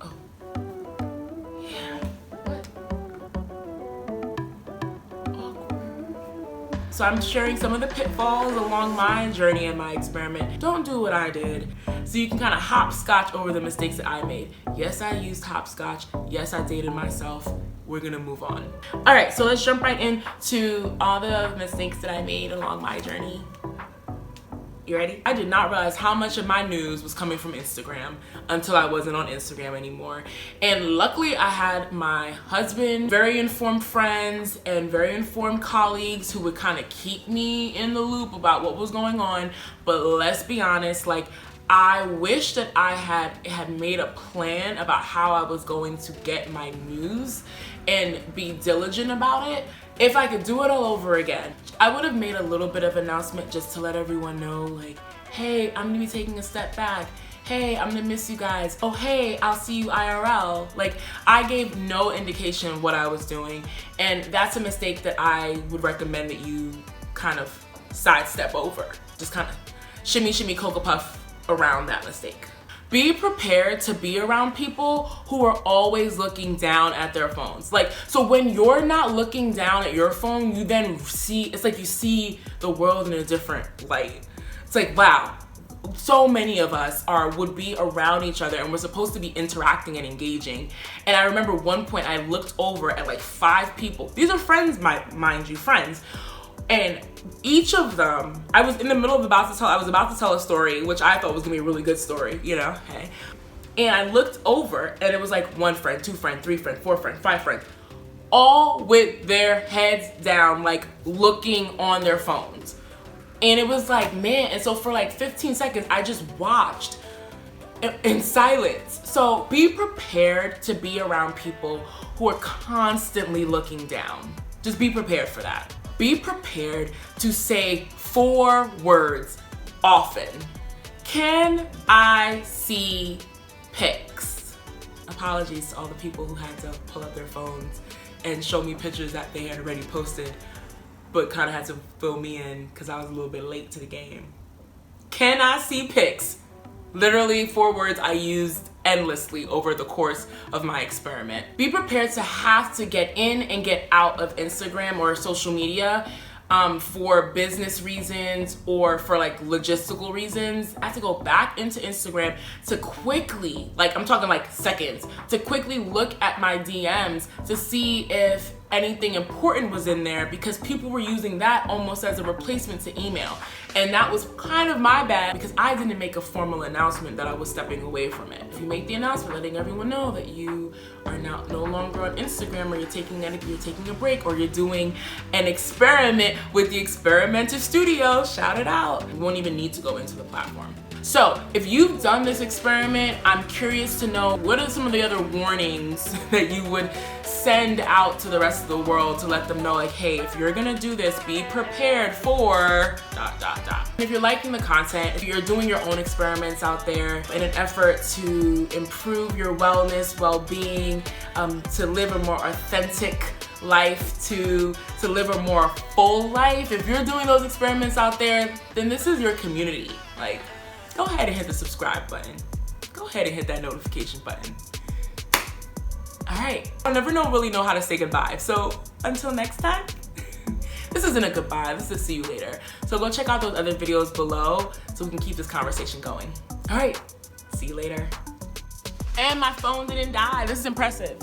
Oh. Yeah. What? Awkward. So I'm sharing some of the pitfalls along my journey and my experiment. Don't do what I did. So you can kind of hopscotch over the mistakes that I made. Yes, I used hopscotch. Yes, I dated myself. We're gonna move on. All right, so let's jump right into all the mistakes that I made along my journey. You ready? I did not realize how much of my news was coming from Instagram until I wasn't on Instagram anymore. And luckily I had my husband, very informed friends, and very informed colleagues who would kind of keep me in the loop about what was going on. But let's be honest, like, I wish that I had made a plan about how I was going to get my news and be diligent about it. If I could do it all over again, I would have made a little bit of announcement just to let everyone know, like, hey, I'm gonna be taking a step back. Hey, I'm gonna miss you guys. Oh, hey, I'll see you IRL. Like, I gave no indication of what I was doing, and that's a mistake that I would recommend that you kind of sidestep over. Just kind of shimmy, shimmy, Cocoa Puff around that mistake. Be prepared to be around people who are always looking down at their phones. Like, so when you're not looking down at your phone, you then see, it's like you see the world in a different light. It's like, wow, so many of us would be around each other and we're supposed to be interacting and engaging. And I remember one point I looked over at like 5 people. These are friends, mind you, friends. And each of them, I was in the middle of about to tell a story, which I thought was gonna be a really good story, you know, hey. And I looked over and it was like 1 friend, 2 friend, 3 friend, 4 friend, 5 friends, all with their heads down, like looking on their phones. And it was like, man, and so for like 15 seconds, I just watched in silence. So be prepared to be around people who are constantly looking down. Just be prepared for that. Be prepared to say 4 words often. Can I see pics? Apologies to all the people who had to pull up their phones and show me pictures that they had already posted, but kind of had to fill me in because I was a little bit late to the game. Can I see pics? Literally 4 words I used endlessly over the course of my experiment. Be prepared to have to get in and get out of Instagram or social media for business reasons or for like logistical reasons. I had to go back into Instagram to quickly, like I'm talking like seconds, to quickly look at my DMs to see if anything important was in there, because people were using that almost as a replacement to email. And that was kind of my bad because I didn't make a formal announcement that I was stepping away from it. If you make the announcement letting everyone know that you are now no longer on Instagram, or you're taking a break, or you're doing an experiment with the Experimenter Studio, shout it out. You won't even need to go into the platform. So if you've done this experiment, I'm curious to know, what are some of the other warnings that you would send out to the rest of the world to let them know, like, hey, if you're gonna do this, be prepared for ... If you're liking the content, if you're doing your own experiments out there in an effort to improve your wellness, well-being, to live a more authentic life, to live a more full life, if you're doing those experiments out there, then this is your community. Like, go ahead and hit the subscribe button. Go ahead and hit that notification button. All right, I'll never really know how to say goodbye. So until next time, this isn't a goodbye, this is a see you later. So go check out those other videos below so we can keep this conversation going. All right, see you later. And my phone didn't die, this is impressive.